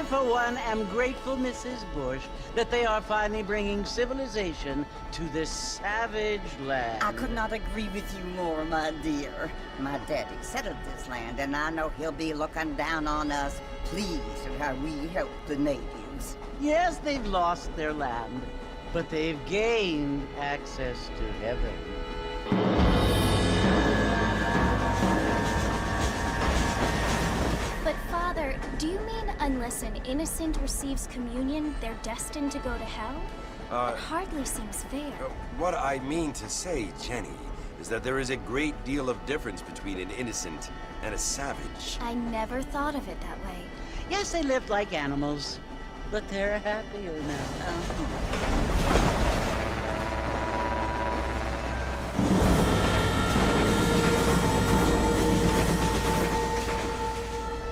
For one, am grateful, Mrs. Bush, that they are finally bringing civilization to this savage land. I could not agree with you more, my dear. My daddy settled this land, and I know he'll be looking down on us, pleased at how we help the natives. Yes, they've lost their land, but they've gained access to heaven. But Father, do you mean unless an innocent receives communion, they're destined to go to hell? That hardly seems fair. What I mean to say, Jenny, is that there is a great deal of difference between an innocent and a savage. I never thought of it that way. Yes, they lived like animals, but they're happier now.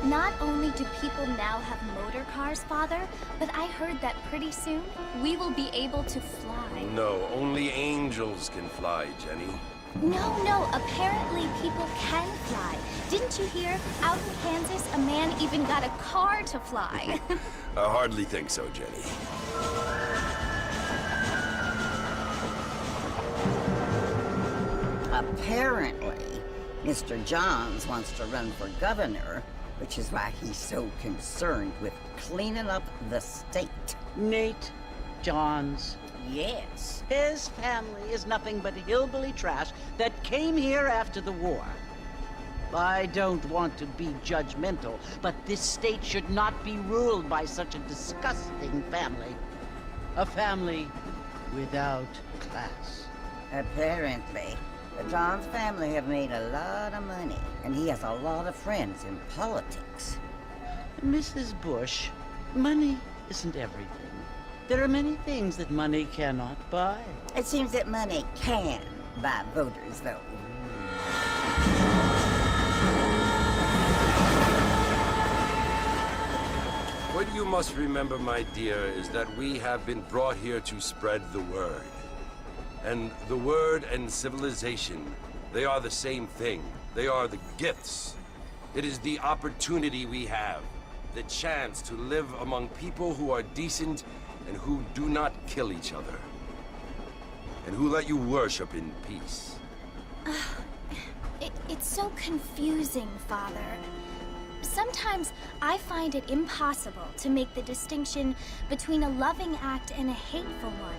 Not only do people now have motor cars, Father, but I heard that pretty soon we will be able to fly. No, only angels can fly, Jenny. No, apparently people can fly. Didn't you hear? Out in Kansas, a man even got a car to fly. I hardly think so, Jenny. Apparently, Mr. Johns wants to run for governor, which is why he's so concerned with cleaning up the state. Nate Johns. Yes. His family is nothing but hillbilly trash that came here after the war. I don't want to be judgmental, but this state should not be ruled by such a disgusting family. A family without class. Apparently. The Johns family have made a lot of money, and he has a lot of friends in politics. Mrs. Bush, money isn't everything. There are many things that money cannot buy. It seems that money can buy voters, though. What you must remember, my dear, is that we have been brought here to spread the word. And the word and civilization, they are the same thing. They are the gifts. It is the opportunity we have, the chance to live among people who are decent and who do not kill each other. And who let you worship in peace. It's so confusing, Father. Sometimes I find it impossible to make the distinction between a loving act and a hateful one.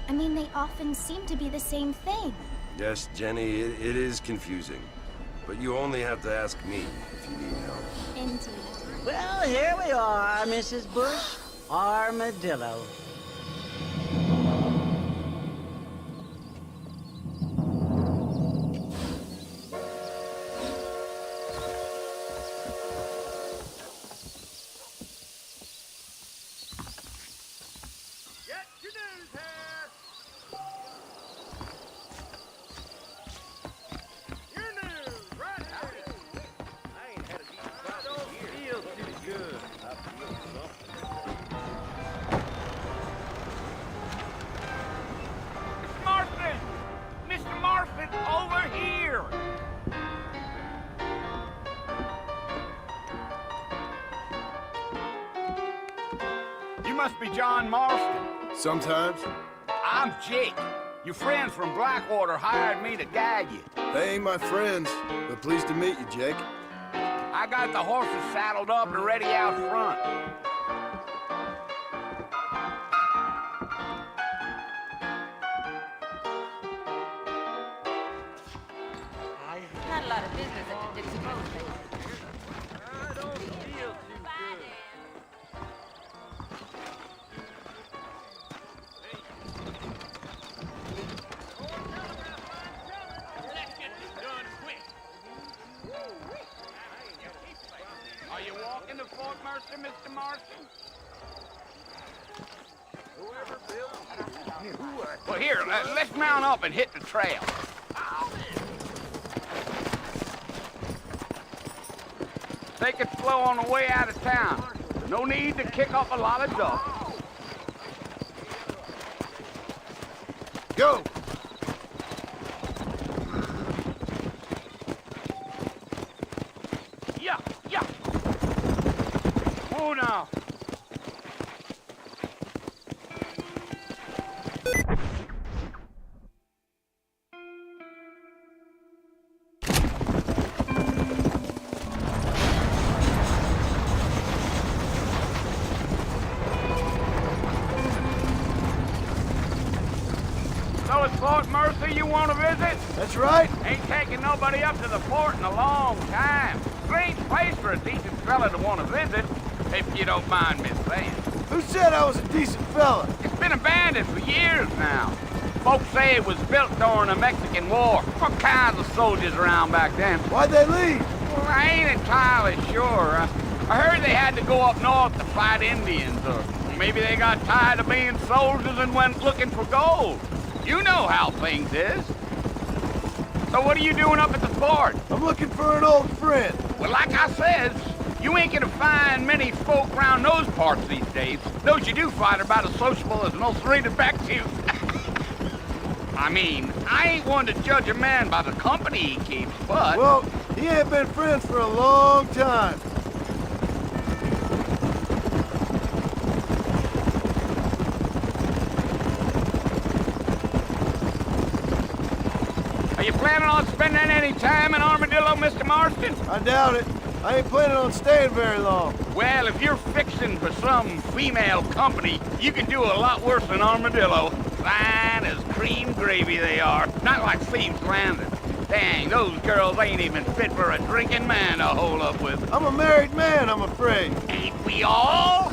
I mean, they often seem to be the same thing. Yes, Jenny, it is confusing. But you only have to ask me if you need help. Indeed. Well, here we are, Mrs. Bush. Armadillo. must be John Marston. Sometimes. I'm Jake. Your friends from Blackwater hired me to guide you. They ain't my friends, but pleased to meet you, Jake. I got the horses saddled up and ready out front. Not a lot of business at the Dixie Rose place. Are you walking to Fort Mercer, Mr. Marston? Well, here, let's mount up and hit the trail. Take it slow on the way out of town. No need to kick up a lot of dust. Go! Yeah, yeah. Oh, now. So it's Fort Mercer you want to visit? That's right. Ain't taking nobody up to the fort in a long time. Strange place for a decent fella to want to visit, if you don't mind me saying. Who said I was a decent fella? It's been abandoned for years now. Folks say it was built during the Mexican War. All kinds of soldiers around back then. Why'd they leave? Well, I ain't entirely sure. I heard they had to go up north to fight Indians, or maybe they got tired of being soldiers and went looking for gold. You know how things is. So what are you doing up at the fort? I'm looking for an old friend. Well, like I said, you ain't gonna find many folk around those parts these days. Those you do find are about as sociable as an old serrated back tooth. I mean, I ain't one to judge a man by the company he keeps, but... Well, he ain't been friends for a long time. Are you planning on spending any time in Armadillo, Mr. Marston? I doubt it. I ain't planning on staying very long. Well, if you're fixing for some female company, you can do a lot worse than Armadillo. Fine as cream gravy they are. Not like Thieves Landing. Dang, those girls ain't even fit for a drinking man to hole up with. I'm a married man, I'm afraid. Ain't we all?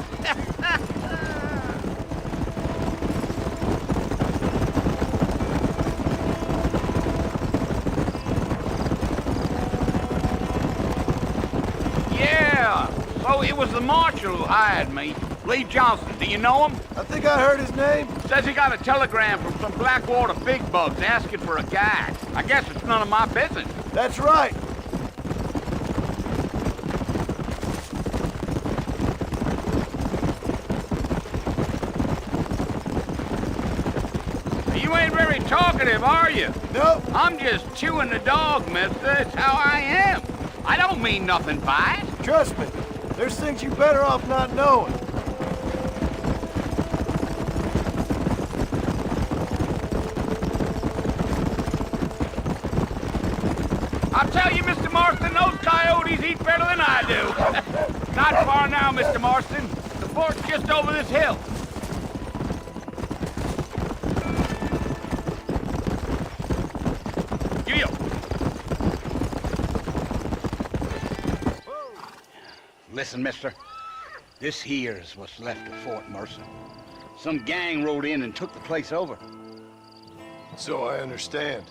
Yeah, so it was the marshal who hired me. Lee Johnson, do you know him? I think I heard his name. Says he got a telegram from some Blackwater big bugs asking for a guide. I guess it's none of my business. That's right. You ain't very talkative, are you? Nope. I'm just chewing the dog, mister. That's how I am. I don't mean nothing by it. Trust me. There's things you better off not knowing. I'll tell you, Mr. Marston, those coyotes eat better than I do. Not far now, Mr. Marston. The fort's just over this hill. You. Listen, mister. This here's what's left of Fort Mercer. Some gang rode in and took the place over. So I understand.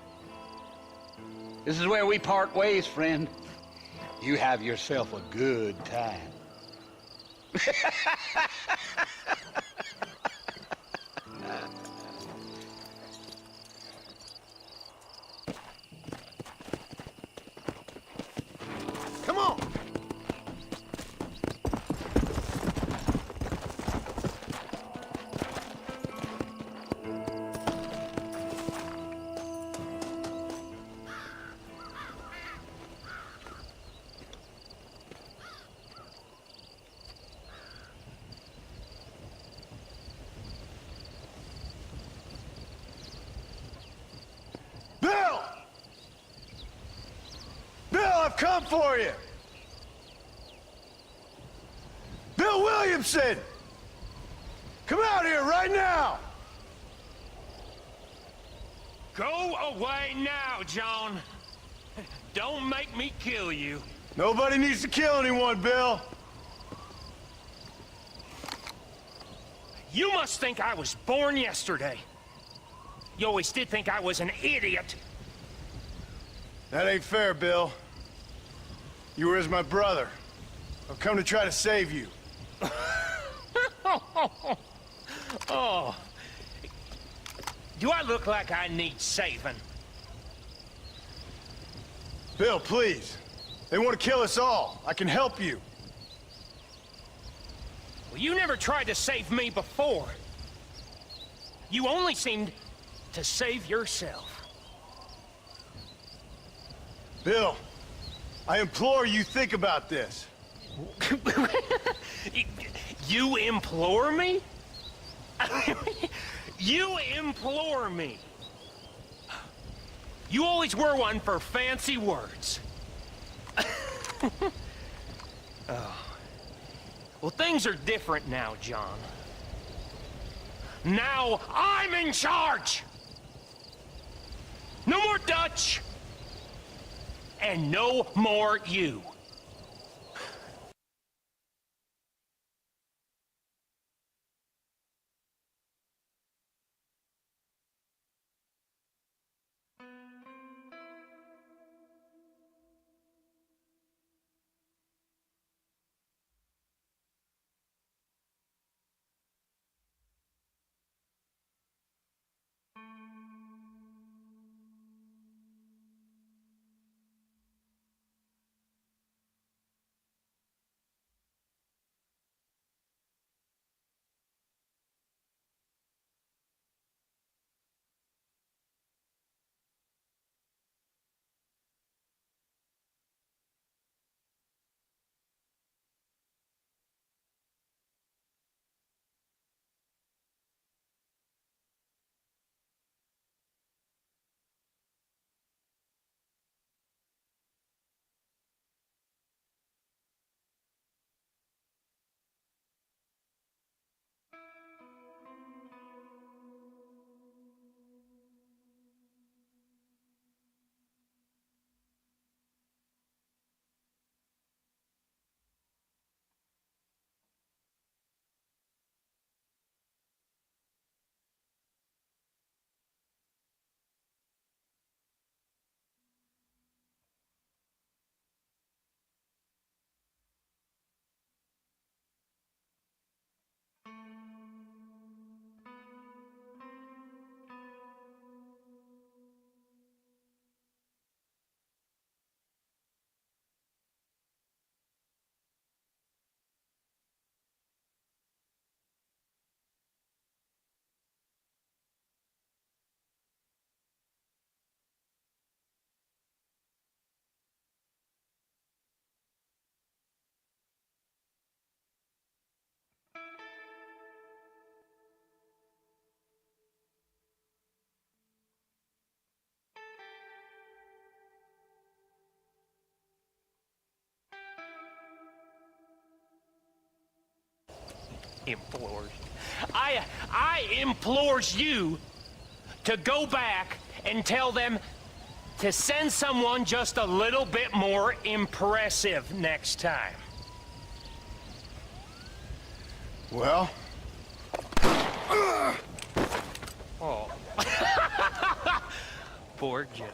This is where we part ways, friend. You have yourself a good time. Come on. come for you! Bill Williamson! Come out here right now! Go away now, John. Don't make me kill you. Nobody needs to kill anyone, Bill. You must think I was born yesterday. You always did think I was an idiot. That ain't fair, Bill. You were as my brother. I've come to try to save you. Oh. Do I look like I need saving? Bill, please. They want to kill us all. I can help you. Well, you never tried to save me before. You only seemed to save yourself. Bill, I implore you think about this. You implore me? You implore me. You always were one for fancy words. Oh. Well, things are different now, John. Now I'm in charge! No more Dutch! And no more you. Implores. I implores you to go back and tell them to send someone just a little bit more impressive next time. Well? Oh. Poor John.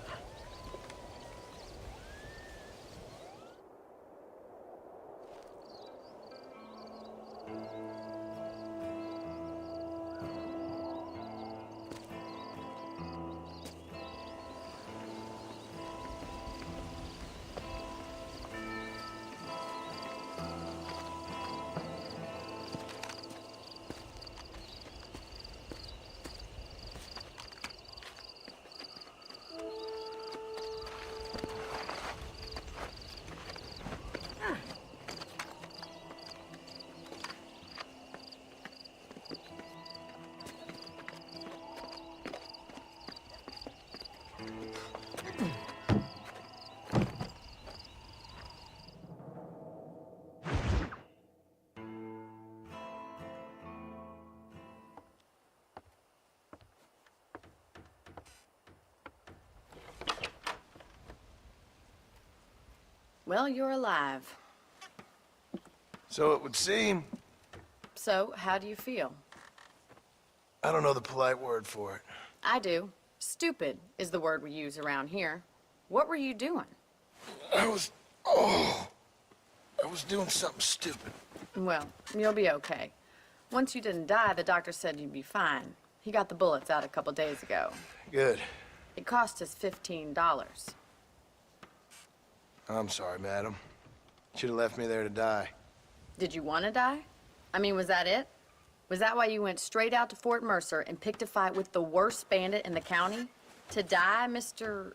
Well, you're alive. So it would seem. So, how do you feel? I don't know the polite word for it. I do. Stupid is the word we use around here. What were you doing? I was doing something stupid. Well, you'll be okay. Once you didn't die, the doctor said you'd be fine. He got the bullets out a couple days ago. Good. It cost us $15. I'm sorry, madam. Should have left me there to die. Did you want to die? I mean, was that it? Was that why you went straight out to Fort Mercer and picked a fight with the worst bandit in the county? To die, Mr.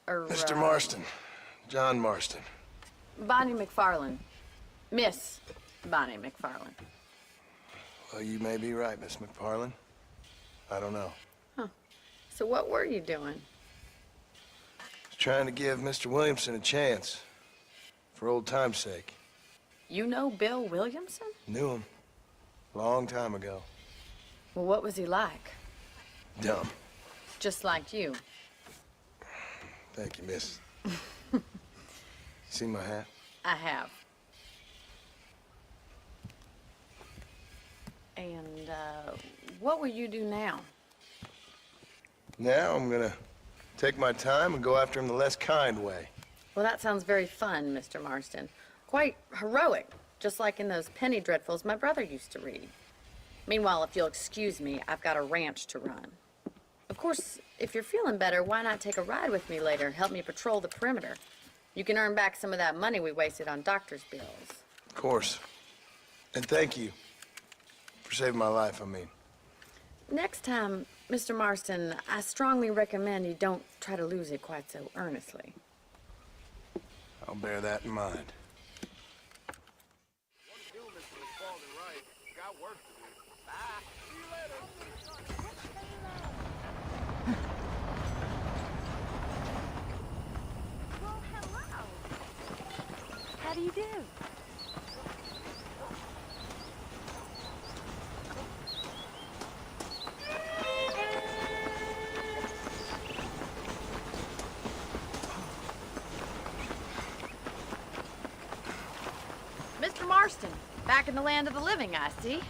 Mr. Marston. John Marston. Bonnie McFarland. Miss Bonnie McFarland. Well, you may be right, Miss McFarland. I don't know. So what were you doing? I was trying to give Mr. Williamson a chance. For old time's sake. You know Bill Williamson? Knew him. Long time ago. Well, what was he like? Dumb. Just like you. Thank you, miss. See my hat? I have. And, what will you do now? Now I'm gonna take my time and go after him the less kind way. Well, that sounds very fun, Mr. Marston. Quite heroic, just like in those penny dreadfuls my brother used to read. Meanwhile, if you'll excuse me, I've got a ranch to run. Of course, if you're feeling better, why not take a ride with me later and help me patrol the perimeter? You can earn back some of that money we wasted on doctor's bills. Of course. And thank you. For saving my life, I mean. Next time, Mr. Marston, I strongly recommend you don't try to lose it quite so earnestly. I'll bear that in mind. Well, hello. How do you do? Mr. Marston, back in the land of the living, I see.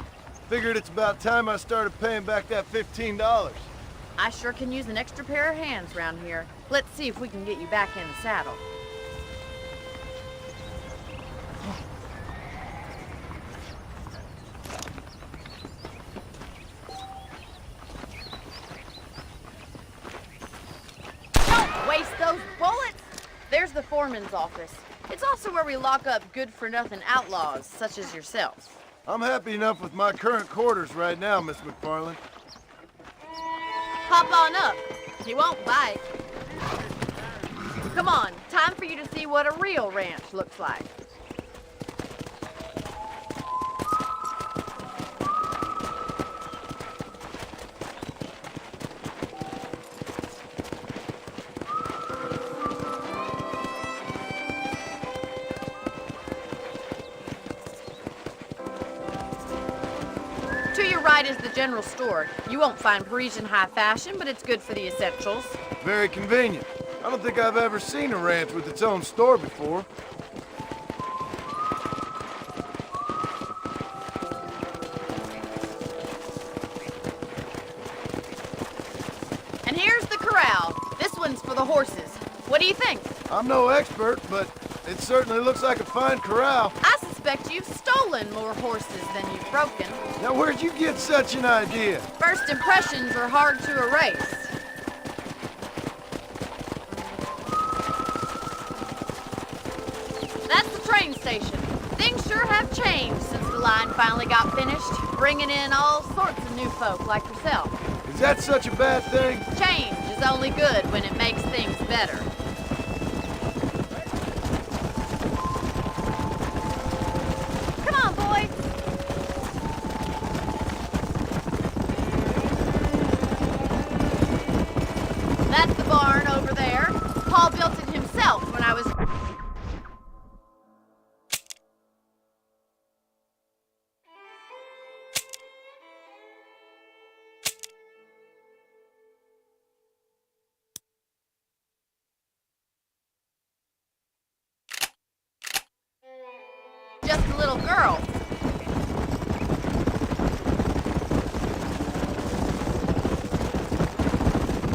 Figured it's about time I started paying back that $15. I sure can use an extra pair of hands around here. Let's see if we can get you back in the saddle. Don't waste those bullets! There's the foreman's office. It's also where we lock up good-for-nothing outlaws, such as yourself. I'm happy enough with my current quarters right now, Miss McFarland. Hop on up. He won't bite. Come on, time for you to see what a real ranch looks like. To your right is the general store. You won't find Parisian high fashion, but it's good for the essentials. Very convenient. I don't think I've ever seen a ranch with its own store before. And here's the corral. This one's for the horses. What do you think? I'm no expert, but it certainly looks like a fine corral. I suspect you've stolen more horses than you've broken. Now, where'd you get such an idea? First impressions are hard to erase. That's the train station. Things sure have changed since the line finally got finished, bringing in all sorts of new folk like yourself. Is that such a bad thing? Change is only good when it makes things better. Come on, boys. That's the barn over there. Paul built it himself when I was just a little girl.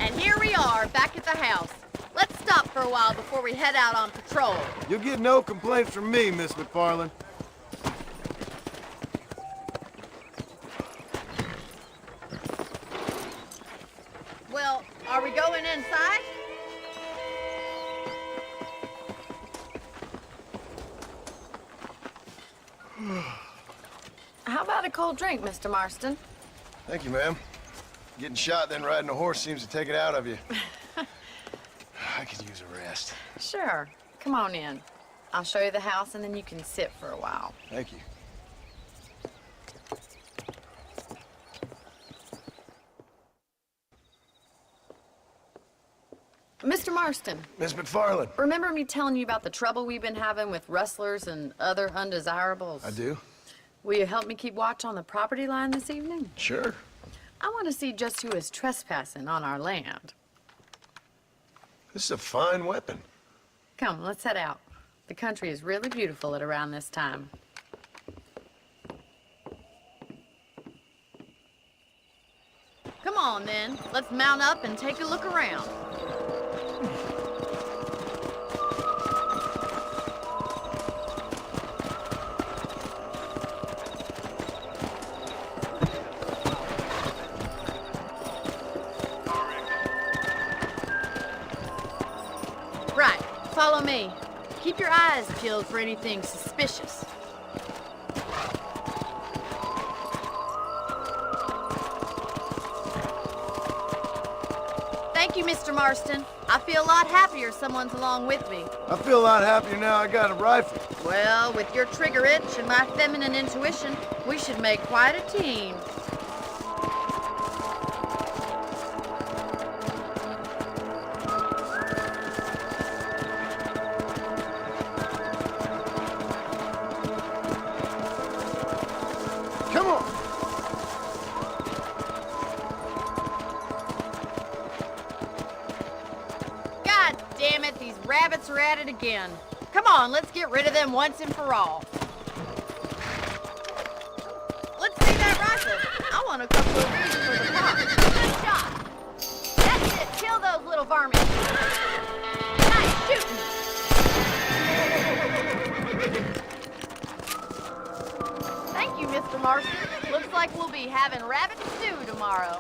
And here we are, back at the house. Let's stop for a while before we head out on patrol. You'll get no complaints from me, Miss McFarland. Well, are we going inside? How about a cold drink, Mr. Marston? Thank you, ma'am. Getting shot, then riding a horse seems to take it out of you. I could use a rest. Sure. Come on in. I'll show you the house, and then you can sit for a while. Thank you. Mr. Marston, Miss McFarland. remember me telling you about the trouble we've been having with rustlers and other undesirables? I do? Will you help me keep watch on the property line this evening? Sure. I want to see just who is trespassing on our land. This is a fine weapon. Come, let's head out. The country is really beautiful at around this time. Come on, then. Let's mount up and take a look around. Right. Follow me. Keep your eyes peeled for anything suspicious. Thank you, Mr. Marston. I feel a lot happier someone's along with me. I feel a lot happier now I got a rifle. Well, with your trigger itch and my feminine intuition, we should make quite a team. Come on! God damn it, these rabbits are at it again. Come on, let's get rid of them once and for all. Let's see that rifle. I want a couple of these for the park. Good shot. That's it, kill those little varmints. Nice shooting. Thank you, Mr. Marston. Looks like we'll be having rabbit stew tomorrow.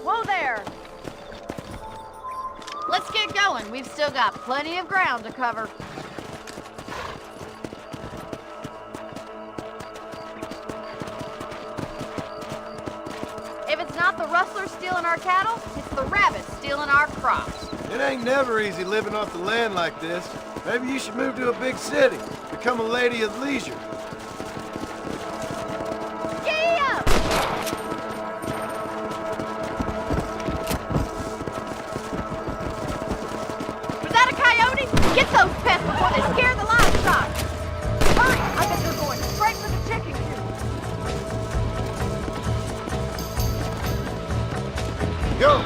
Whoa there! Let's get going. We've still got plenty of ground to cover. If it's not the rustlers stealing our cattle, it's the rabbits stealing our crops. It ain't never easy living off the land like this. Maybe you should move to a big city. Become a lady of leisure. Yeah! Was that a coyote? Get those pests before they scare the livestock. Hurry! I bet they're going straight for the chicken coop. Go!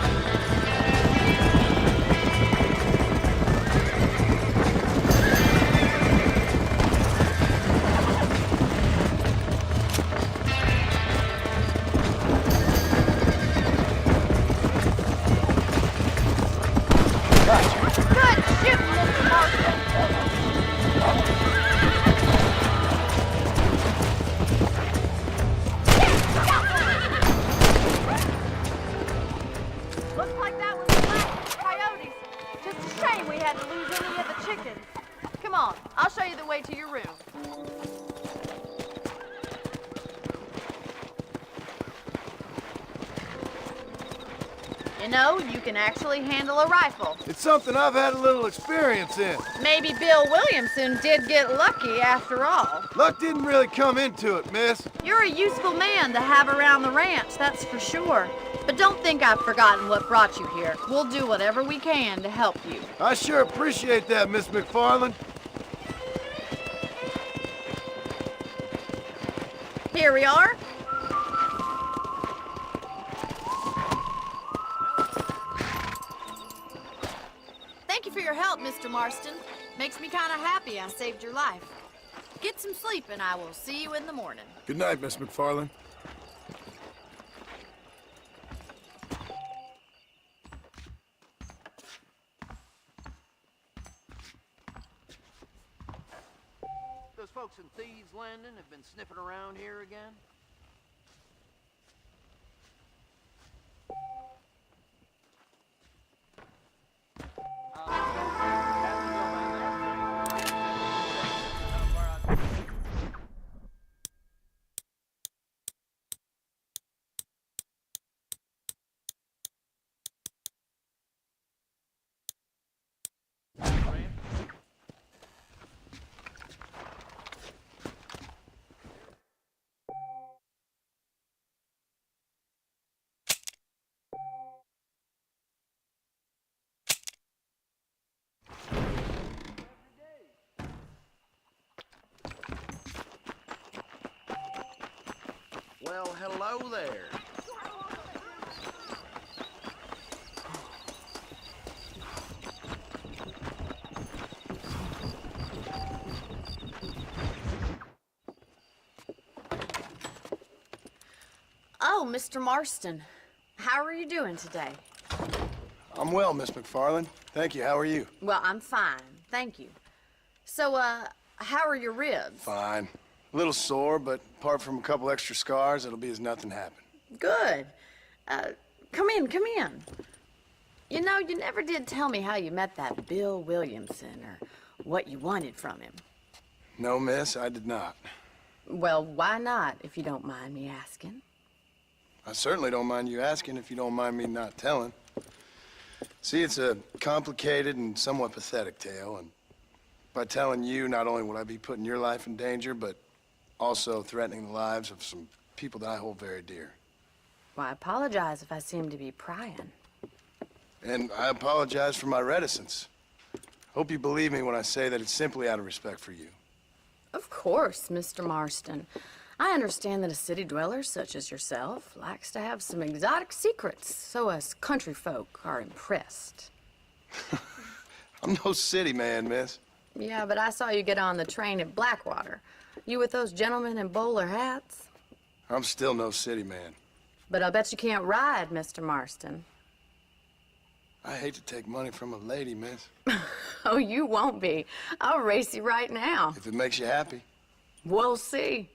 Good shooting, Mr. Marston. Looks like that was the last of the coyotes. Just a shame we had to lose any of the chickens. Come on, I'll show you the way to your room. You know, you can actually handle a rifle. It's something I've had a little experience in. Maybe Bill Williamson did get lucky after all. Luck didn't really come into it, miss. You're a useful man to have around the ranch, that's for sure. But don't think I've forgotten what brought you here. We'll do whatever we can to help you. I sure appreciate that, Miss McFarland. Here we are. your help, Mr. Marston. Makes me kind of happy I saved your life. Get some sleep, and I will see you in the morning. Good night, Miss McFarland. Those folks in Thieves' Landing have been sniffing around here again? Well, hello there. Oh, Mr. Marston. How are you doing today? I'm well, Miss McFarland. Thank you. How are you? Well, I'm fine. Thank you. So, how are your ribs? Fine. A little sore, but apart from a couple extra scars, it'll be as nothing happened. Good. Come in, come in. You know, you never did tell me how you met that Bill Williamson or what you wanted from him. No, miss, I did not. Well, why not, if you don't mind me asking? I certainly don't mind you asking if you don't mind me not telling. See, it's a complicated and somewhat pathetic tale, and by telling you, not only would I be putting your life in danger, but also threatening the lives of some people that I hold very dear. Well, I apologize if I seem to be prying. And I apologize for my reticence. Hope you believe me when I say that it's simply out of respect for you. Of course, Mr. Marston. I understand that a city dweller such as yourself likes to have some exotic secrets, so us country folk are impressed. I'm no city man, miss. Yeah, but I saw you get on the train at Blackwater. You with those gentlemen in bowler hats? I'm still no city man. But I bet you can't ride, Mr. Marston. I hate to take money from a lady, miss. Oh, you won't be. I'll race you right now. If it makes you happy. We'll see.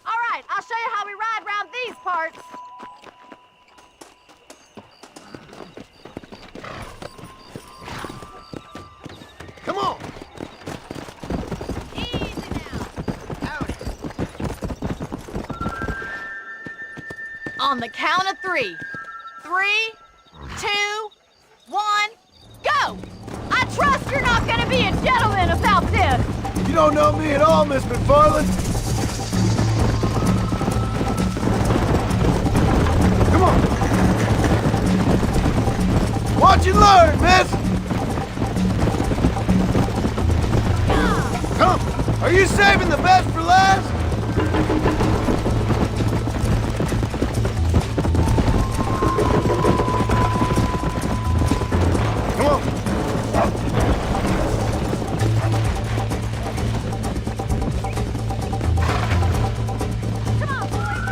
All right, I'll show you how we ride around these parts. Come on! Easy now. Howdy. On the count of 3. 3, 2, 1, go! I trust you're not gonna be a gentleman about this. You don't know me at all, Miss McFarland. Come on! Watch and learn, miss! Come! Are you saving the best for last? Come on! Come on, boys.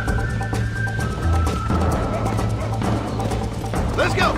Let's go!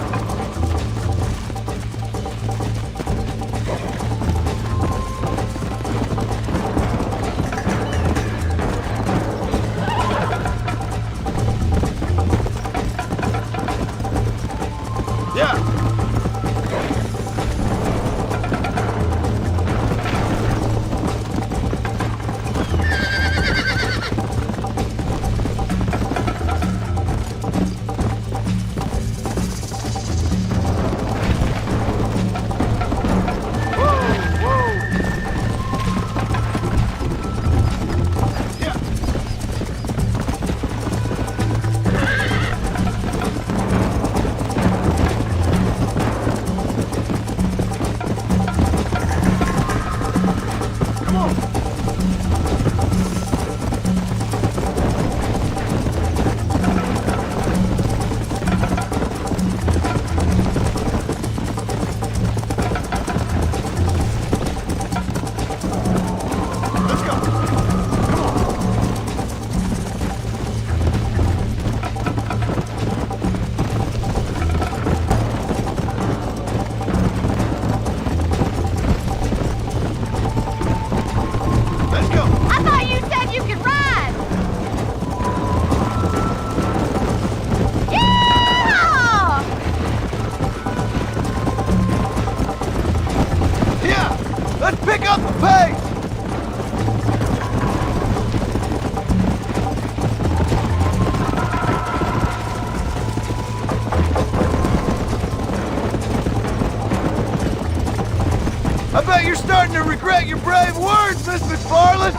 starting to regret your brave words, Miss McFarland.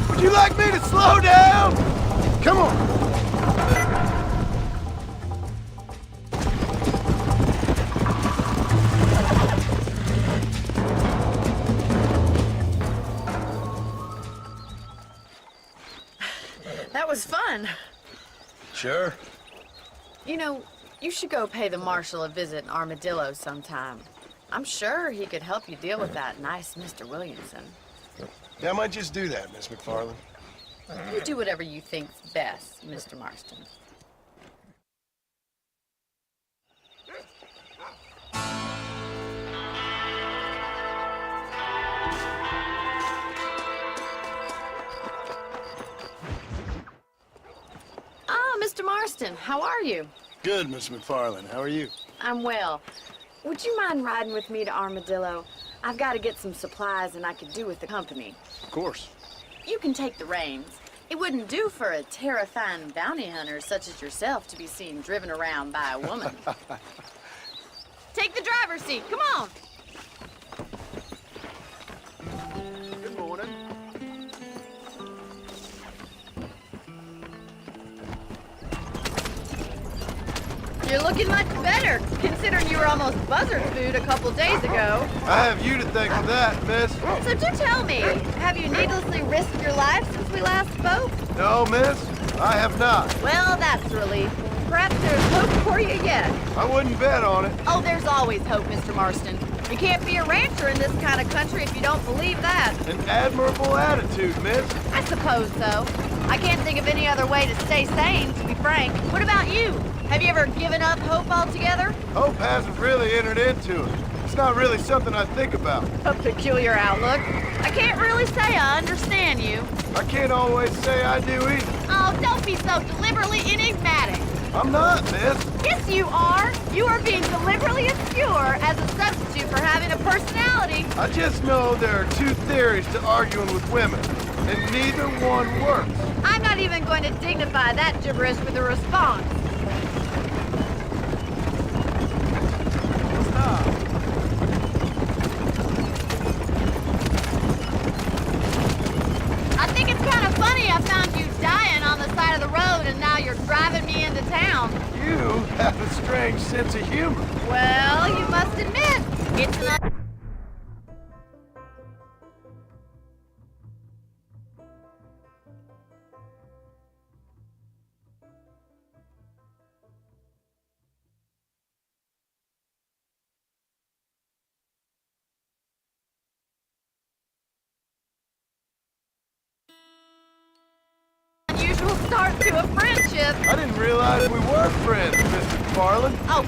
Would you like me to slow down? Come on. That was fun. Sure. You know, you should go pay the Marshal a visit in Armadillo sometime. I'm sure he could help you deal with that nice Mr. Williamson. Yeah, I might just do that, Miss McFarland. You do whatever you think's best, Mr. Marston. Ah, Mr. Marston, how are you? Good, Miss McFarland. How are you? I'm well. Would you mind riding with me to Armadillo? I've got to get some supplies and I could do with the company. Of course. You can take the reins. It wouldn't do for a terrifying bounty hunter such as yourself to be seen driven around by a woman. Take the driver's seat. Come on. Good morning. You're looking much better, considering you were almost buzzard food a couple days ago. I have you to thank for that, miss. So do tell me, have you needlessly risked your life since we last spoke? No, miss, I have not. Well, that's a relief. Perhaps there's hope for you yet. I wouldn't bet on it. Oh, there's always hope, Mr. Marston. You can't be a rancher in this kind of country if you don't believe that. An admirable attitude, miss. I suppose so. I can't think of any other way to stay sane, to be frank. What about you? Have you ever given up hope altogether? Hope hasn't really entered into it. It's not really something I think about. A peculiar outlook. I can't really say I understand you. I can't always say I do either. Oh, don't be so deliberately enigmatic. I'm not, miss. Yes, you are. You are being deliberately obscure as a substitute for having a personality. I just know there are two theories to arguing with women, and neither one works. I'm not even going to dignify that gibberish with a response. Stop. I think it's kind of funny I found you dying on the side of the road and now you're driving me into town. You have a strange sense of humor. Well, you must admit, it's not... unusual start to a friendship. I didn't realize we were friends, Mr. McFarland. Oh,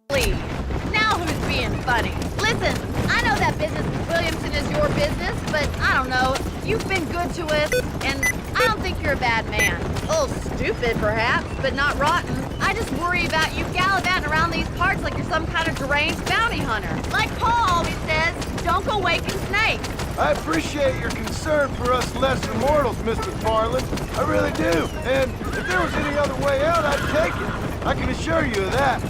please. Now who's being funny? Listen, I know that business with Williamson is your business, but I don't know. You've been good to us, and I don't think you're a bad man. A little stupid, perhaps, but not rotten. I just worry about you gallivanting around these parts like you're some kind of deranged bounty hunter. Like Paul always says, don't go waking snakes. I appreciate your concern for us lesser mortals, Mr. McFarland. I really do. And if there was any other way out, I'd take it. I can assure you of that.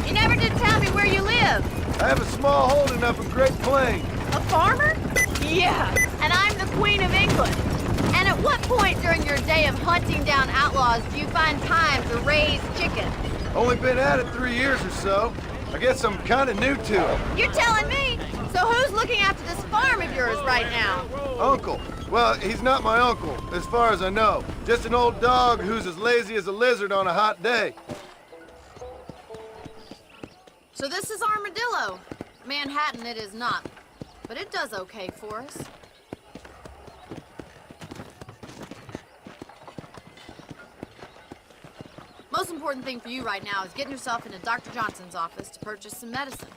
You never did tell me where you live. I have a small holding up in Great Plains. A farmer? Yeah, and I'm the Queen of England. And at what point during your day of hunting down outlaws do you find time to raise chickens? Only been at it 3 years or so. I guess I'm kind of new to it. You're telling me? So who's looking after this farm of yours right now? Uncle. Well, he's not my uncle, as far as I know. Just an old dog who's as lazy as a lizard on a hot day. So this is Armadillo. Manhattan it is not, but it does okay for us. important thing for you right now is getting yourself into Dr. Johnson's office to purchase some medicine.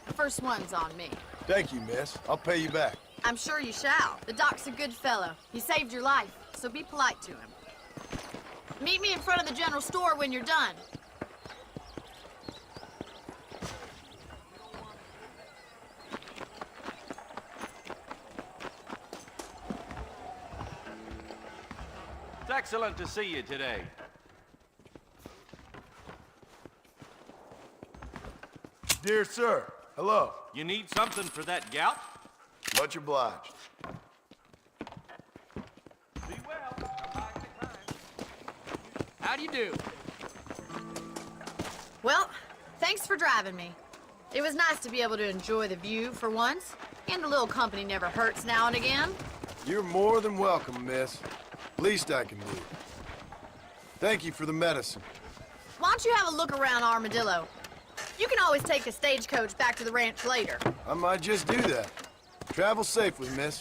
The first one's on me. Thank you, miss. I'll pay you back. I'm sure you shall. The doc's a good fellow. He saved your life, so be polite to him. Meet me in front of the general store when you're done. It's excellent to see you today. Dear sir, hello. You need something for that gout? Much obliged. Be well. Come back anytime. How do you do? Well, thanks for driving me. It was nice to be able to enjoy the view for once, and a little company never hurts now and again. You're more than welcome, miss. Least I can do. Thank you for the medicine. Why don't you have a look around Armadillo? You can always take a stagecoach back to the ranch later. I might just do that. Travel safely, miss.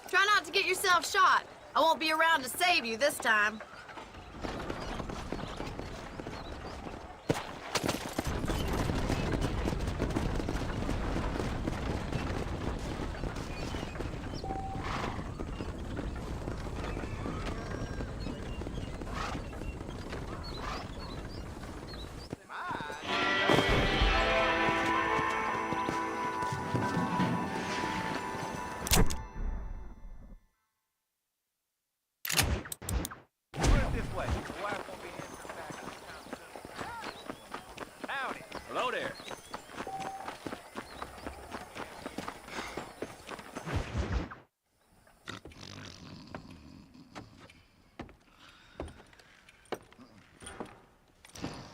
Try not to get yourself shot. I won't be around to save you this time. Hello there.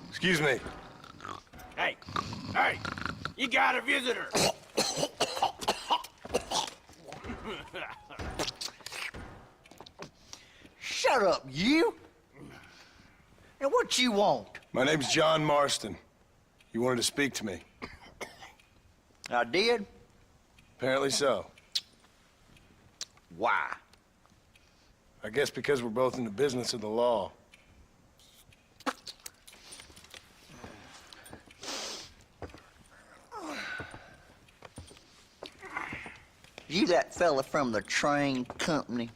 Excuse me. Hey, hey, you got a visitor. Shut up, you! And what you want? My name's John Marston. You wanted to speak to me. I did? Apparently so. Why? I guess because we're both in the business of the law. You that fella from the train company?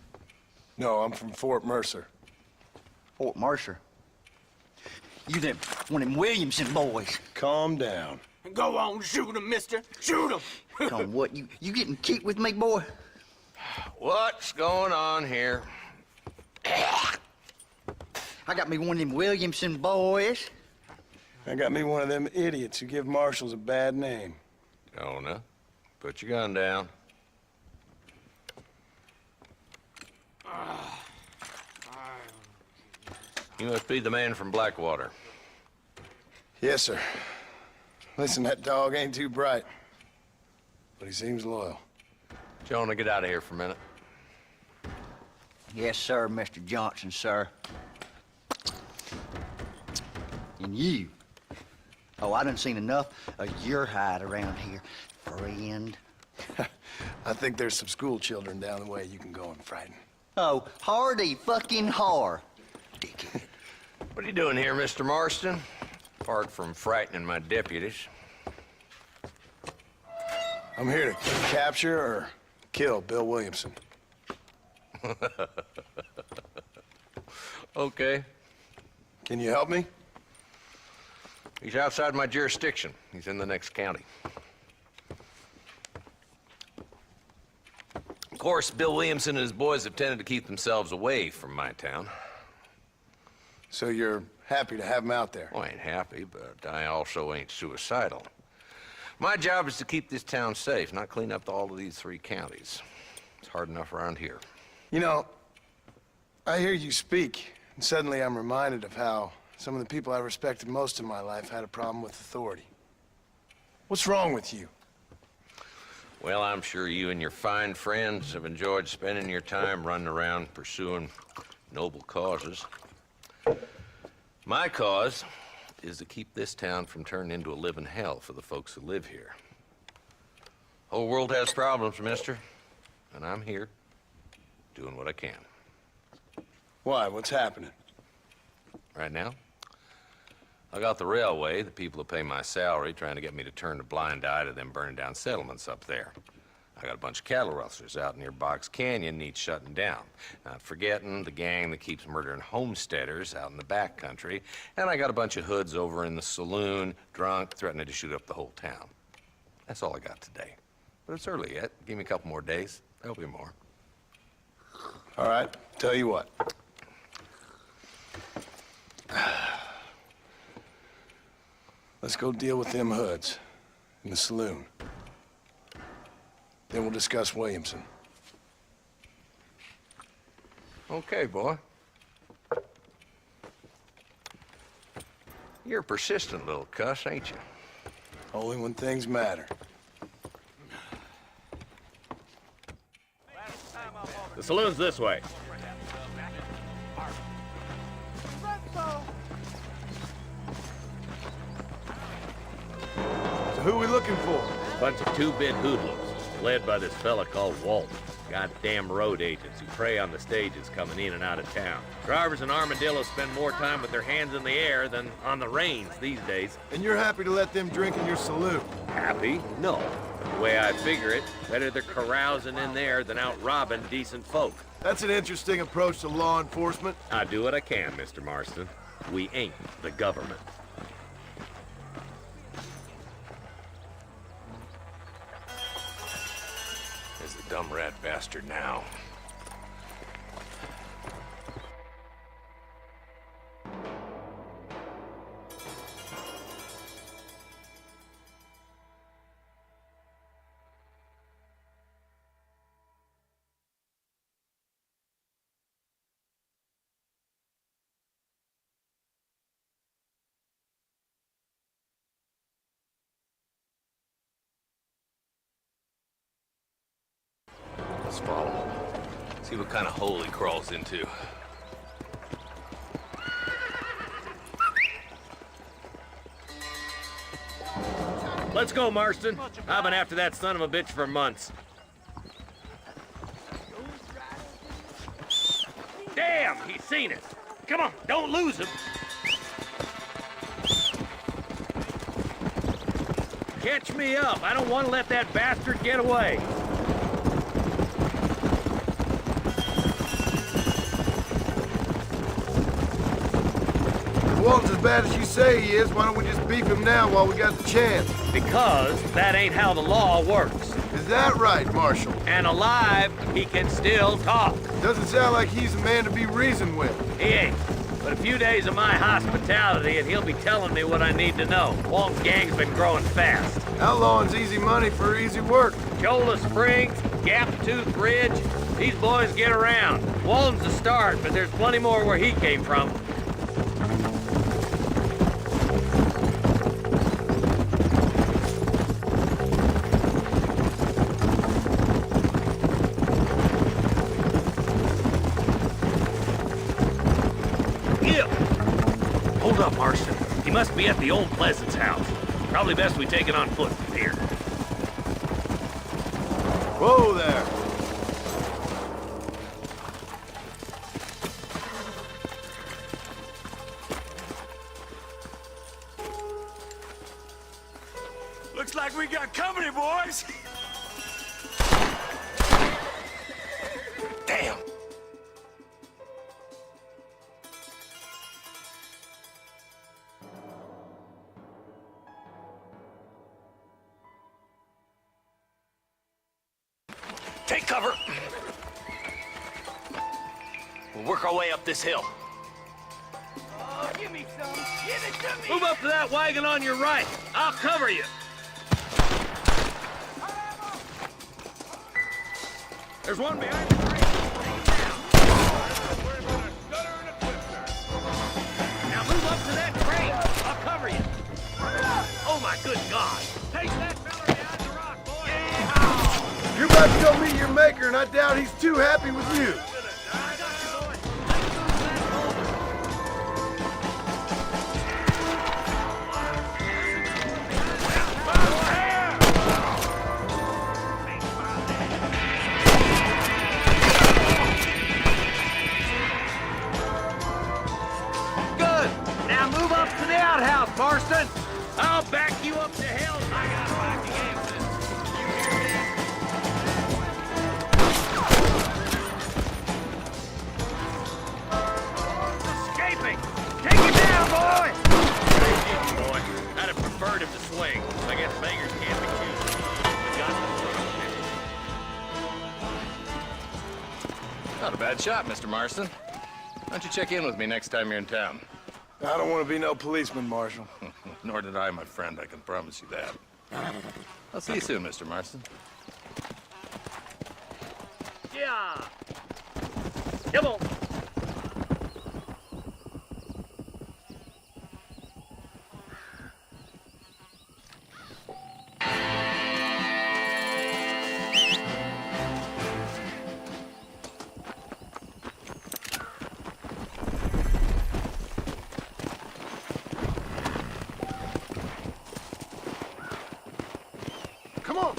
No, I'm from Fort Mercer. Fort Mercer? You them, one of them Williamson boys. Calm down. Go on, shoot him, mister. Shoot him. Come on, what, you getting kicked with me, boy? What's going on here? I got me one of them Williamson boys. I got me one of them idiots who give marshals a bad name. Oh, no. Put your gun down. You must be the man from Blackwater. Yes, sir. Listen, that dog ain't too bright, but he seems loyal. Jonah, get out of here for a minute. Yes, sir, Mr. Johnson, sir. And you. Oh, I done seen enough of your hide around here, friend. I think there's some school children down the way you can go and frighten. Oh, hardy fucking har. Dickhead. What are you doing here, Mr. Marston? Apart from frightening my deputies. I'm here to capture or kill Bill Williamson. Okay. Can you help me? He's outside my jurisdiction. He's in the next county. Of course, Bill Williamson and his boys have tended to keep themselves away from my town. So you're happy to have him out there? Well, I ain't happy, but I also ain't suicidal. My job is to keep this town safe, not clean up all of these 3 counties. It's hard enough around here. You know, I hear you speak, and suddenly I'm reminded of how some of the people I respected most in my life had a problem with authority. What's wrong with you? Well, I'm sure you and your fine friends have enjoyed spending your time running around pursuing noble causes. My cause is to keep this town from turning into a living hell for the folks who live here. Whole world has problems, mister, and I'm here doing what I can. Why? What's happening? Right now, I got the railway, the people that pay my salary, trying to get me to turn a blind eye to them burning down settlements up there. I got a bunch of cattle rustlers out near Box Canyon needs shutting down. Not forgetting the gang that keeps murdering homesteaders out in the back country. And I got a bunch of hoods over in the saloon, drunk, threatening to shoot up the whole town. That's all I got today. But it's early yet. Give me a couple more days. There'll be more. All right, tell you what. Let's go deal with them hoods in the saloon. Then we'll discuss Williamson. Okay, boy. You're a persistent little cuss, ain't you? Only when things matter. The saloon's this way. So who are we looking for? Bunch of two-bit hoodlums, led by this fella called Walt. Goddamn road agents who prey on the stages coming in and out of town. Drivers and armadillos spend more time with their hands in the air than on the reins these days. And you're happy to let them drink in your saloon? Happy? No. The way I figure it, better they're carousing in there than out robbing decent folk. That's an interesting approach to law enforcement. I do what I can, Mr. Marston. We ain't the government. There's the dumb rat bastard now. Let's follow him. See what kind of hole he crawls into. Let's go, Marston. I've been after that son of a bitch for months. Damn, he's seen us. Come on, don't lose him. Catch me up. I don't want to let that bastard get away. If Walton's as bad as you say he is, why don't we just beef him now while we got the chance? Because that ain't how the law works. Is that right, Marshal? And alive, he can still talk. Doesn't sound like he's a man to be reasoned with. He ain't. But a few days of my hospitality and he'll be telling me what I need to know. Walt's gang's been growing fast. Outlawing's easy money for easy work. Cholla Springs, Gap Tooth Ridge, these boys get around. Walton's the start, but there's plenty more where he came from. Hold up, Marston. He must be at the old Pleasance house. Probably best we take it on foot from here. Whoa there. Looks like we got company, boys. Damn! Take cover. We'll work our way up this hill. Oh, give me some. Give it to me. Move up to that wagon on your right. I'll cover you. There's one behind the tree. Now move up to that crate. I'll cover you. Oh my good God. Take that fella behind the rock, boy. You're about to go meet your maker, and I doubt he's too happy with you. Good. Not a bad shot, Mr. Marston. Why don't you check in with me next time you're in town? I don't want to be no policeman, Marshal. Nor did I, my friend. I can promise you that. I'll see you soon, Mr. Marston. Yeah. Come on. Come on!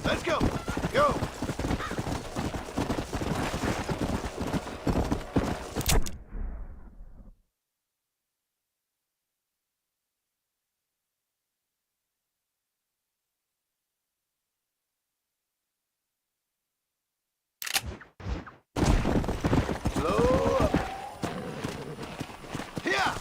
Let's go! Go! Slow up. Here!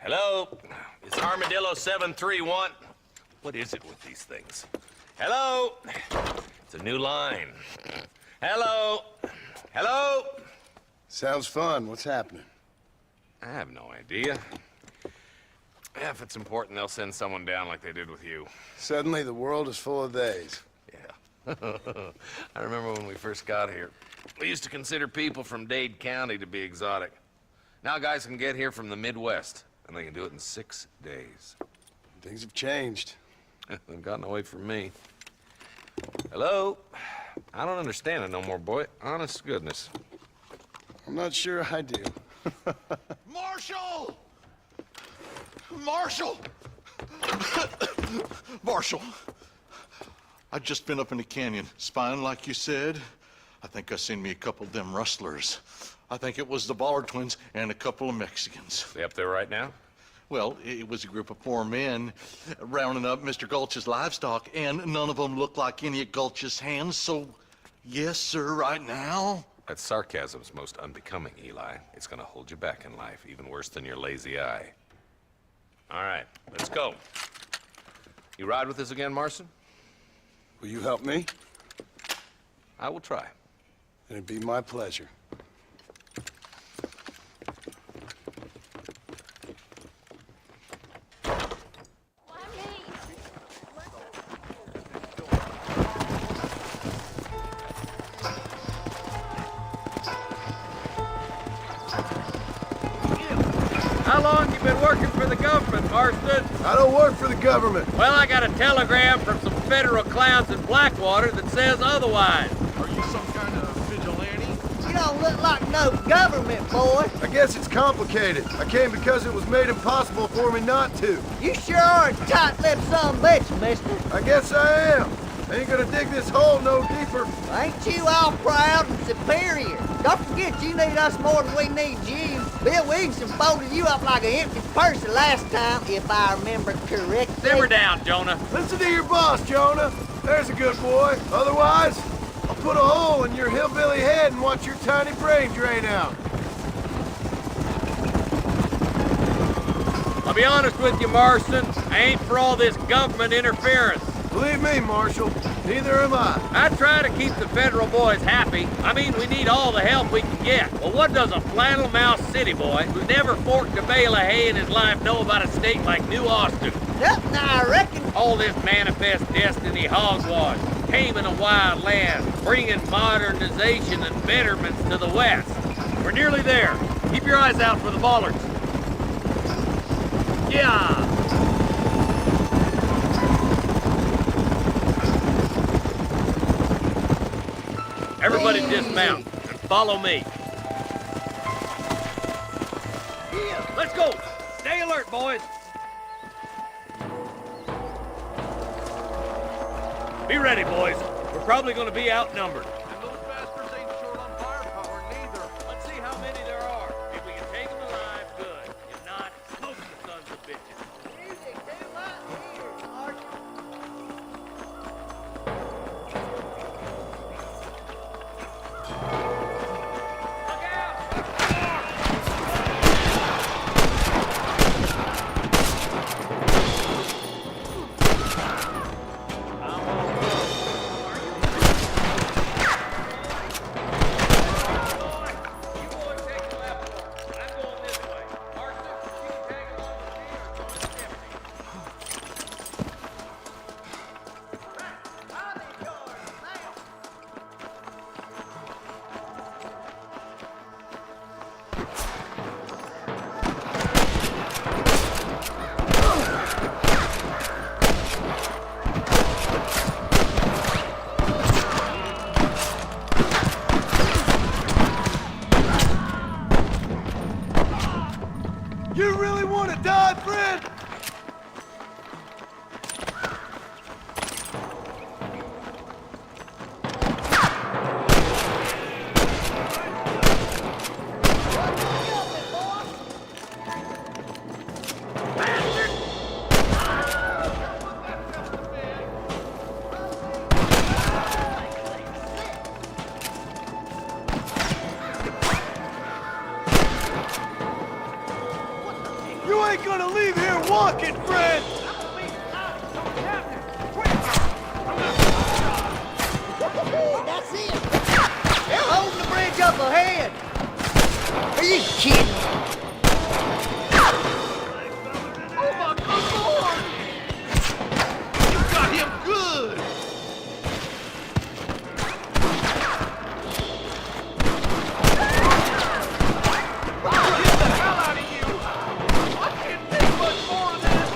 Hello? It's Armadillo 731. What is it with these things? Hello? It's a new line. Hello? Hello? Sounds fun. What's happening? I have no idea. Yeah, if it's important, they'll send someone down like they did with you. Suddenly, the world is full of theys. Yeah. I remember when we first got here. We used to consider people from Dade County to be exotic. Now guys can get here from the Midwest, and they can do it in 6 days. Things have changed. They've gotten away from me. Hello? I don't understand it no more, boy. Honest to goodness. I'm not sure I do. Marshal! Marshal! Marshal! I just been up in the canyon, spying like you said. I think I seen me a couple of them rustlers. I think it was the Ballard twins and a couple of Mexicans. They up there right now? Well, it was a group of 4 men rounding up Mr. Gulch's livestock, and none of them looked like any of Gulch's hands, so yes, sir, right now. That sarcasm's most unbecoming, Eli. It's gonna hold you back in life, even worse than your lazy eye. All right, let's go. You ride with us again, Marston? Will you help me? I will try. It'd be my pleasure. How long you been working for the government, Marston? I don't work for the government. Well, I got a telegram from some federal clowns in Blackwater that says otherwise. Are you some kind of vigilante? don't look like no government, boy. I guess it's complicated. I came because it was made impossible for me not to. You sure are a tight-lipped son of a bitch, mister. I guess I am. I ain't gonna dig this hole no deeper. Ain't you all proud and superior? Don't forget you need us more than we need you. Bill Williamson folded you up like an empty purse last time, if I remember correctly. Simmer down, Jonah. Listen to your boss, Jonah. There's a good boy. Otherwise, I'll put a hole in your hillbilly head and watch your tiny brain drain out. I'll be honest with you, Marston. I ain't for all this government interference. Believe me, Marshal, neither am I. I try to keep the federal boys happy. I mean, we need all the help we can get. Well, what does a flannel-mouthed city boy who never forked a bale of hay in his life know about a state like New Austin? Nothing, I reckon. All this manifest destiny hogwash, taming a wild land, bringing modernization and betterments to the West. We're nearly there. Keep your eyes out for the bollards. Yeah! Everybody dismount and follow me. Let's go! Stay alert, boys! Be ready, boys. We're probably going to be outnumbered. And those bastards ain't short on firepower neither. Let's see how many there are. If we can take them alive, good. If not, smoke the sons of bitches. Music too much here, Marshal. You really want to die, friend? You ain't gonna leave here walking, friend! That's it. They're holding the bridge up ahead. Are you kidding? Oh my good lord! You got him good! Get the hell out of you! I can't take much more of this!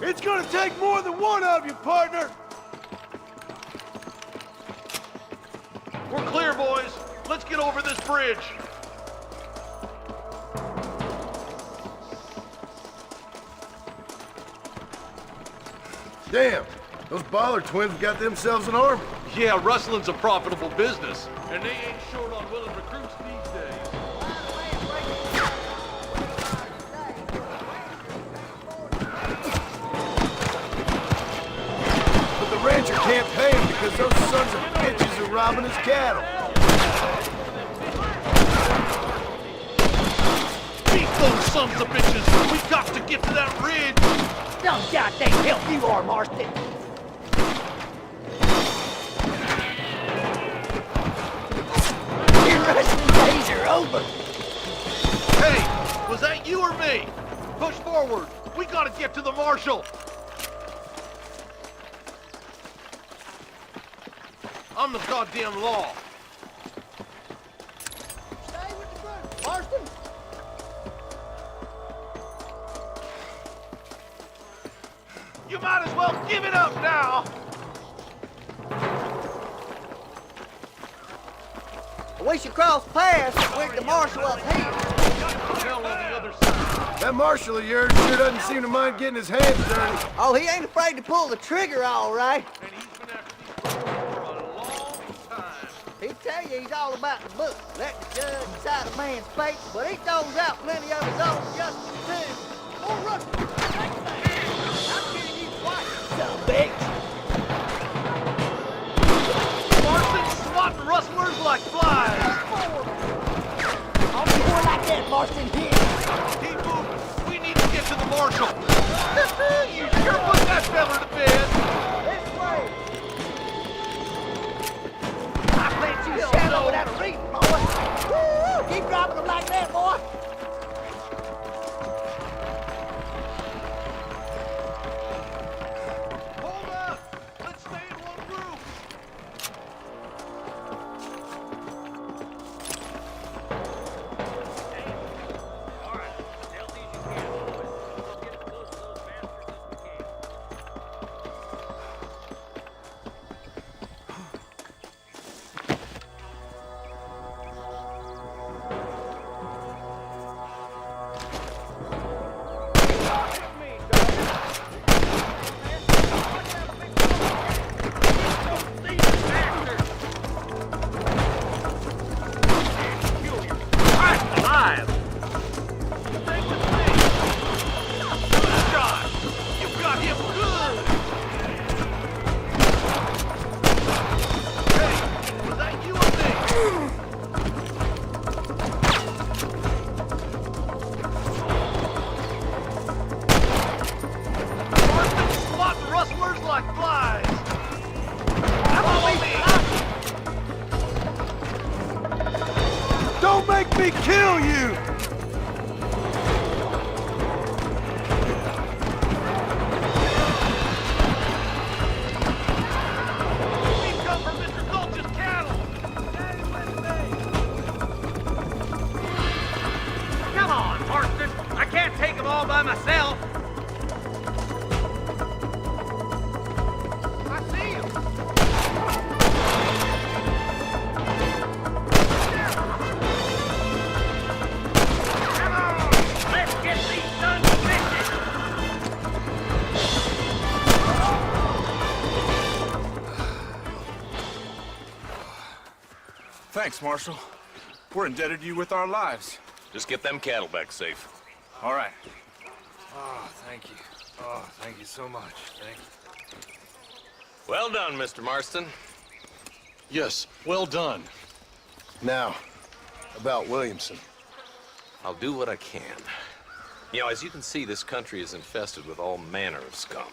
It's gonna take more than one of you, partner! We're clear, boys. Let's get over this bridge. Damn, those Bollard twins got themselves an army. Yeah, rustling's a profitable business. And they ain't short on willing recruits these days. But the rancher can't pay him because those sons of bitches are robbing his cattle. Beat those sons of bitches! We got to get to that ridge! Don't goddamn help you are, Marston. Your Russian days are over. Hey, was that you or me? Push forward. We gotta get to the marshal. I'm the goddamn law. Stay with the group, Marston. You might as well give it up now. We should cross paths with the marshal up here. That marshal of yours sure doesn't seem to mind getting his hands dirty. Oh, he ain't afraid to pull the trigger, all right. And he's been after these folks for a long time. He'll tell you he's all about the book. Let the judge decide a man's fate, but he throws out plenty of his own justice, too. Oh, Russ, take that. I'm getting you twice, son of a bitch. Marston swatting rustlers like flies. I'll be more like that, Marston, here. Keep moving. We need to get to the marshal. You sure put that fella to bed. This way. I bet you shallow without a reason, boy. Woo! Keep dropping them like that, boy. Hold up. Let's stay in one group. All right, stealthy as you can, boys. Let's get as close to those bastards as we can. Alive! Take the thing! Good shot! You got him good! Hey, was that you or me? Marston swatting rustlers like flies! Follow me! Don't make me kill you! We've come from Mr. Gulch's cattle! Come on, Marston. I can't take them all by myself. I see him! Come on, let's get these sons of bitches. Thanks, Marshal. We're indebted to you with our lives. Just get them cattle back safe. All right. Oh, thank you. Oh, thank you so much. Thank you. Well done, Mr. Marston. Yes, well done. Now, about Williamson. I'll do what I can. You know, as you can see, this country is infested with all manner of scum.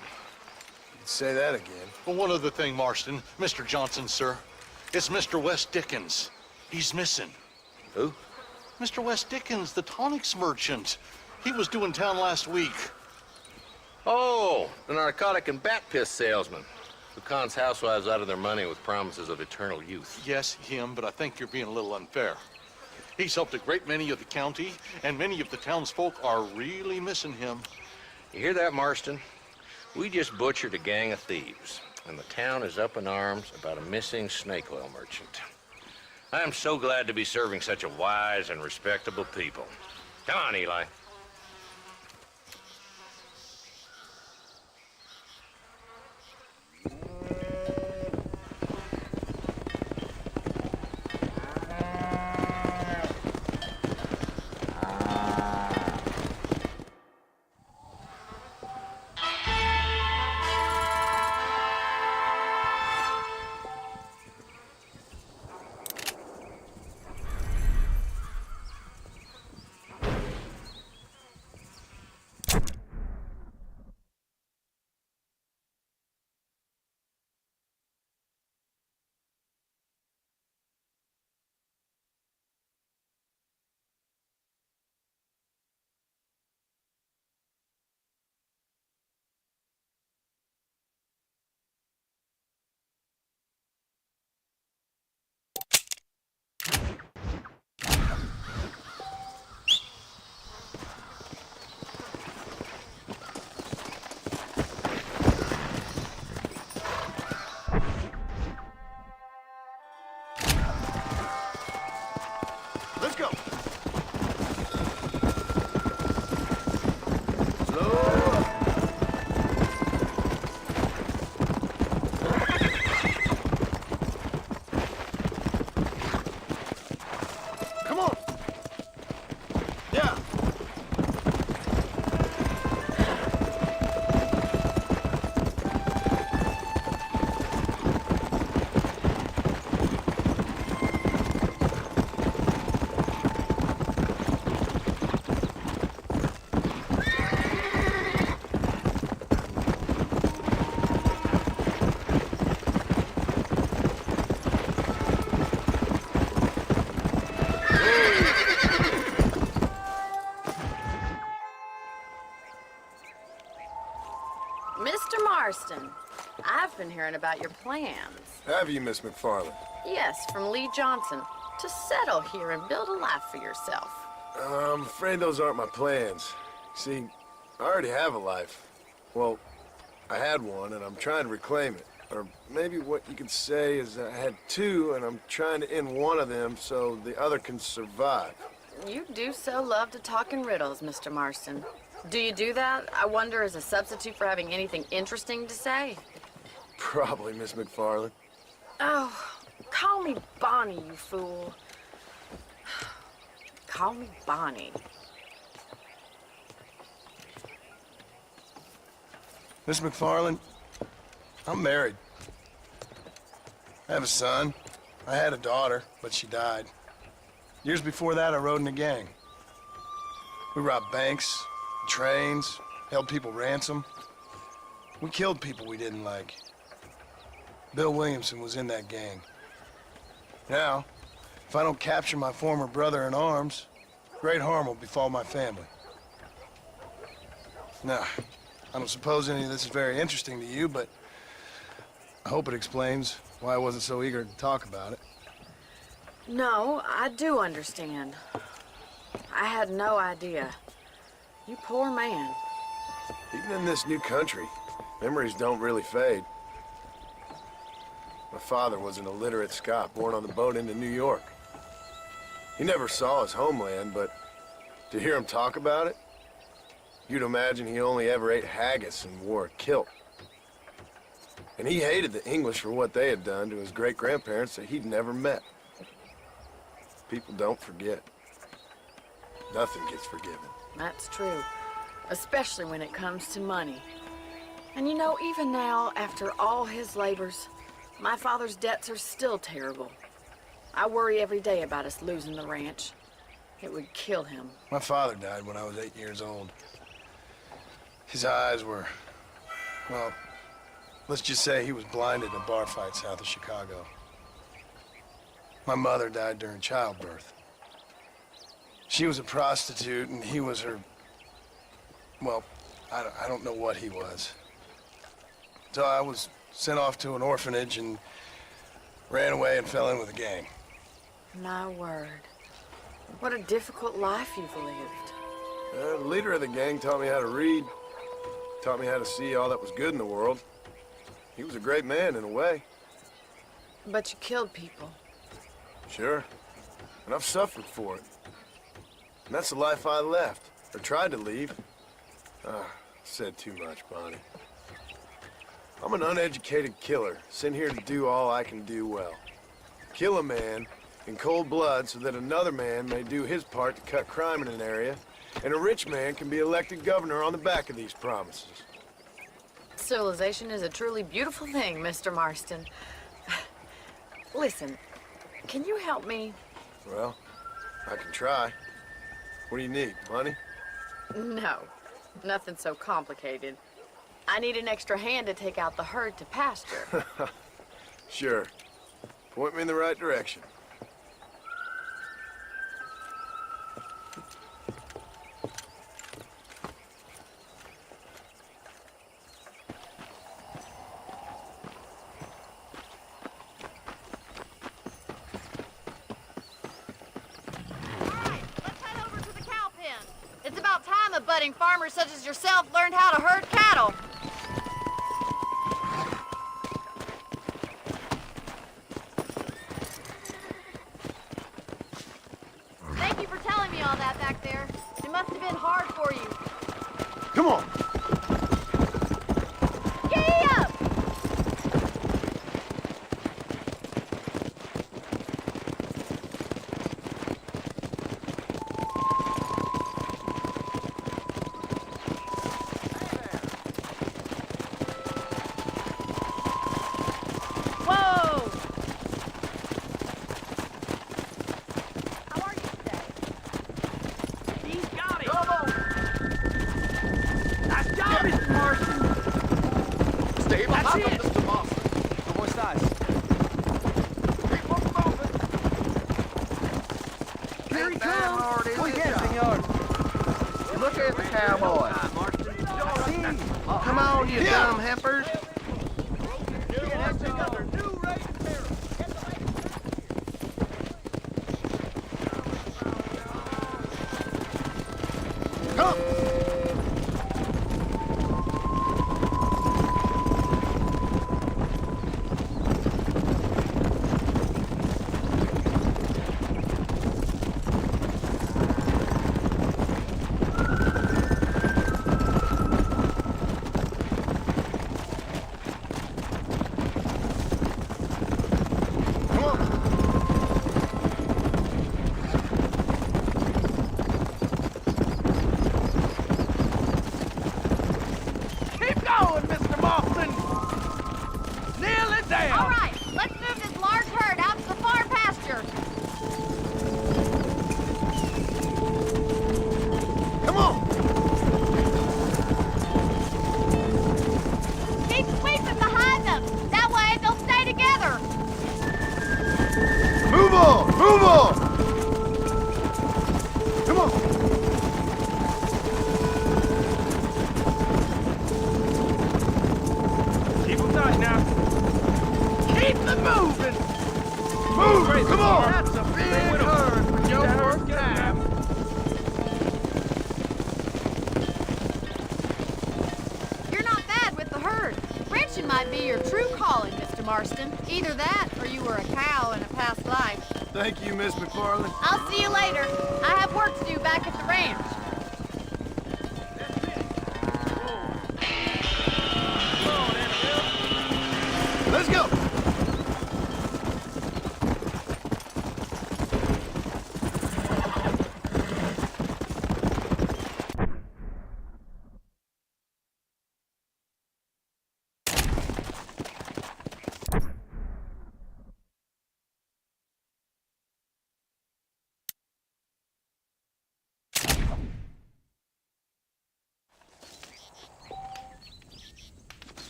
Say that again. Well, one other thing, Marston. Mr. Johnson, sir. It's Mr. Wes Dickens. He's missing. Who? Mr. Wes Dickens, the tonics merchant. He was due in town last week. Oh, the narcotic and bat piss salesman who cons housewives out of their money with promises of eternal youth. Yes, him, but I think you're being a little unfair. He's helped a great many of the county, and many of the townsfolk are really missing him. You hear that, Marston? We just butchered a gang of thieves, and the town is up in arms about a missing snake oil merchant. I am so glad to be serving such a wise and respectable people. Come on, Eli. Mr. Marston, I've been hearing about your plans. Have you, Miss McFarland? Yes, from Lee Johnson, to settle here and build a life for yourself. I'm afraid those aren't my plans. See, I already have a life. Well, I had one, and I'm trying to reclaim it. Or maybe what you could say is I had two, and I'm trying to end one of them so the other can survive. You do so love to talk in riddles, Mr. Marston. Do you do that, I wonder, as a substitute for having anything interesting to say? Probably, Miss McFarland. Oh, call me Bonnie, you fool. Call me Bonnie. Miss McFarland, I'm married. I have a son. I had a daughter, but she died. Years before that, I rode in a gang. We robbed banks, trains, held people ransom. We killed people we didn't like. Bill Williamson was in that gang. Now, if I don't capture my former brother in arms, great harm will befall my family. Now, I don't suppose any of this is very interesting to you, but I hope it explains why I wasn't so eager to talk about it. No, I do understand. I had no idea. You poor man. Even in this new country, memories don't really fade. My father was an illiterate Scot born on the boat into New York. He never saw his homeland, but to hear him talk about it, you'd imagine he only ever ate haggis and wore a kilt. And he hated the English for what they had done to his great-grandparents that he'd never met. People don't forget. Nothing gets forgiven. That's true, especially when it comes to money. And you know, even now, after all his labors, my father's debts are still terrible. I worry every day about us losing the ranch. It would kill him. My father died when I was 8 years old. His eyes were, well, let's just say he was blinded in a bar fight south of Chicago. My mother died during childbirth. She was a prostitute, and he was her, well, I don't know what he was. So I was sent off to an orphanage and ran away and fell in with a gang. My word. What a difficult life you've lived. The leader of the gang taught me how to read, taught me how to see all that was good in the world. He was a great man in a way. But you killed people. Sure. And I've suffered for it. And that's the life I left, or tried to leave. Said too much, Bonnie. I'm an uneducated killer, sent here to do all I can do well. Kill a man in cold blood so that another man may do his part to cut crime in an area, and a rich man can be elected governor on the back of these promises. Civilization is a truly beautiful thing, Mr. Marston. Listen, can you help me? Well, I can try. What do you need, money? No, nothing so complicated. I need an extra hand to take out the herd to pasture. Sure. Point me in the right direction. It's about time a budding farmer such as yourself learned how to herd cattle. Thank you for telling me all that back there. It must have been hard for you. Come on! Giddy up! Come on, you dumb heifers. Might be your true calling, Mr. Marston. Either that, or you were a cow in a past life. Thank you, Miss McFarland. I'll see you later. I have work to do back at the ranch.